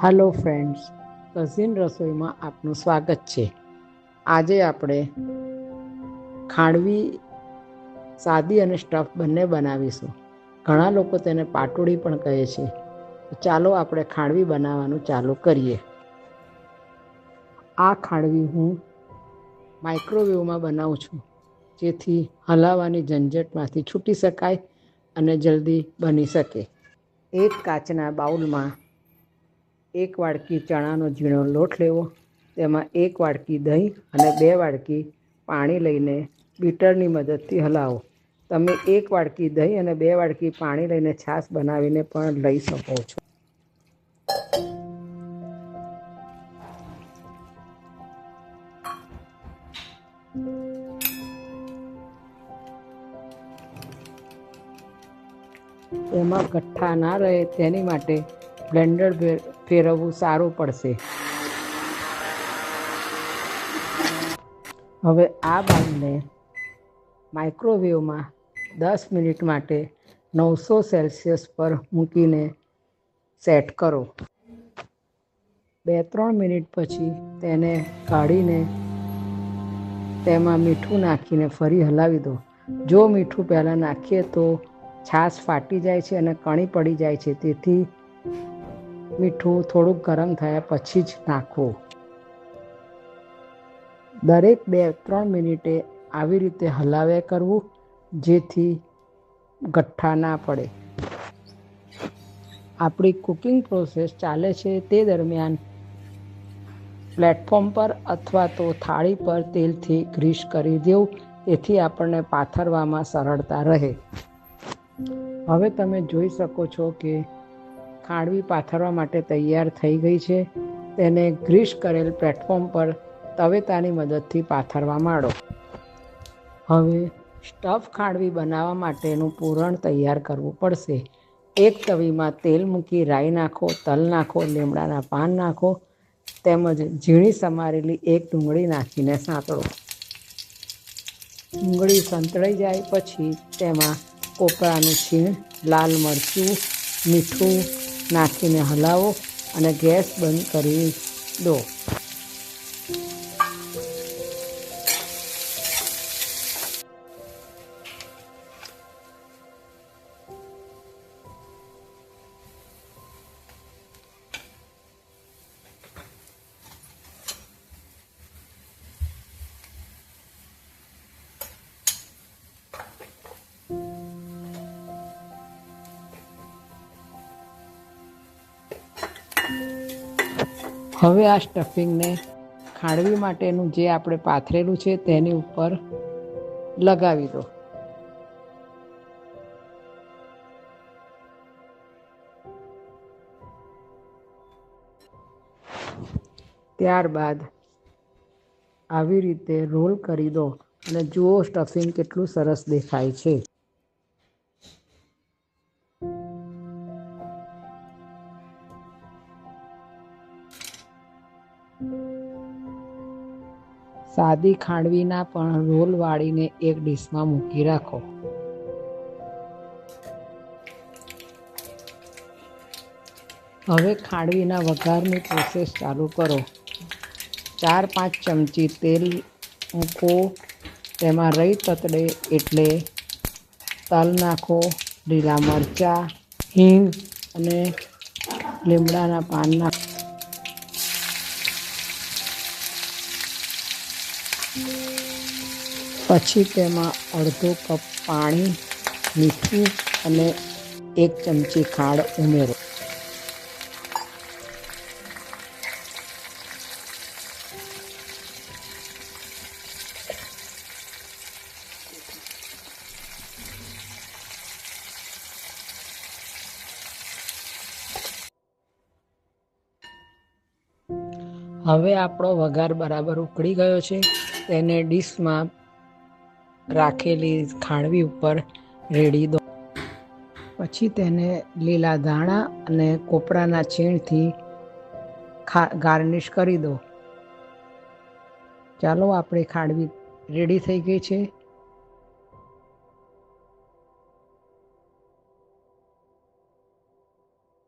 Hello friends, cousin રસોઈમાં આપનું સ્વાગત છે. આજે આપણે ખાંડવી સાદી અને સ્ટફ બંને બનાવીશું. ઘણા લોકો તેને પાટોડી પણ કહે છે. ચાલો આપણે ખાંડવી બનાવવાનું ચાલુ કરીએ. આ ખાંડવી હું માઇક્રોવેવમાં બનાવું છું, જેથી હલાવવાની ઝંઝટમાંથી છૂટી શકાય અને જલ્દી બની શકે. એક કાચના બાઉલમાં 1 વાડકી ચણાનો ઝીણો લોટ લેવો. તેમાં 1 વાડકી દહીં અને 2 વાડકી પાણી લઈને બીટરની મદદથી હલાવો. તમે 1 વાડકી દહીં અને 2 વાડકી પાણી લઈને છાશ બનાવીને પણ લઈ શકો છો. એમાં ગઠ્ઠા ના રહે તેની માટે બ્લેન્ડર ફેરવવું સારું પડશે. હવે આ બાઉલને માઇક્રોવેવમાં 10 મિનિટ માટે 900 સેલ્સિયસ પર મૂકીને સેટ કરો. 2-3 મિનિટ પછી તેને કાઢીને તેમાં મીઠું નાખીને ફરી હલાવી દો. જો મીઠું પહેલાં નાખીએ તો છાશ ફાટી જાય છે અને કણી પડી જાય છે, તેથી મીઠું થોડુંક ગરમ થયા પછી જ નાખવું. દરેક 2-3 મિનિટે આવી રીતે હલાવ્યા કરવું, જેથી ગઠ્ઠા ના પડે. આપણી કુકિંગ પ્રોસેસ ચાલે છે તે દરમિયાન પ્લેટફોર્મ પર અથવા તો થાળી પર તેલથી ગ્રીસ કરી દેવું, તેથી આપણને પાથરવામાં સરળતા રહે. હવે તમે જોઈ શકો છો કે ખાંડવી પાથરવા માટે તૈયાર થઈ ગઈ છે. તેને ગ્રીસ કરેલ પ્લેટફોર્મ પર તવેતાની મદદથી પાથરવા માંડો. હવે સ્ટફ ખાંડવી બનાવવા માટેનું પૂરણ તૈયાર કરવું પડશે. એક તવીમાં તેલ મૂકી રાઈ નાખો, તલ નાખો, લીમડાના પાન નાખો, તેમજ ઝીણી સમારેલી એક ડુંગળી નાખીને સાંતળો. ડુંગળી સંતળાઈ જાય પછી તેમાં કોપરાનું છીણ, લાલ મરચું, મીઠું નાખીને હલાવો અને ગેસ બંધ કરી દો. હવે આ સ્ટફિંગને ખાંડવી માટેનું જે આપણે પાથરેલું છે તેની ઉપર લગાવી દો. ત્યારબાદ આવી રીતે રોલ કરી દો અને જુઓ સ્ટફિંગ કેટલું સરસ દેખાય છે. સાદી ખાંડવીના પણ રોલ વાળીને એક ડીશમાં મૂકી રાખો. હવે ખાંડવીના વઘારની પ્રોસેસ ચાલુ કરો. 4-5 ચમચી તેલ મૂકો. તેમાં રઈ તતડે એટલે તલ નાખો, લીલા મરચાં, હિંગ અને લીમડાના પાન નાખો. પછી તેમાં અડધો કપ પાણી, મીઠું અને 1 ચમચી ખાંડ ઉમેરો. હવે આપણો વઘાર બરાબર ઉકળી ગયો છે. તેને ડીશમાં રાખેલી ખાંડવી ઉપર રેડી દો. પછી તેને લીલા ધાણા અને કોપરાના છીણથી ગાર્નિશ કરી દો. ચાલો, આપણી ખાંડવી રેડી થઈ ગઈ છે.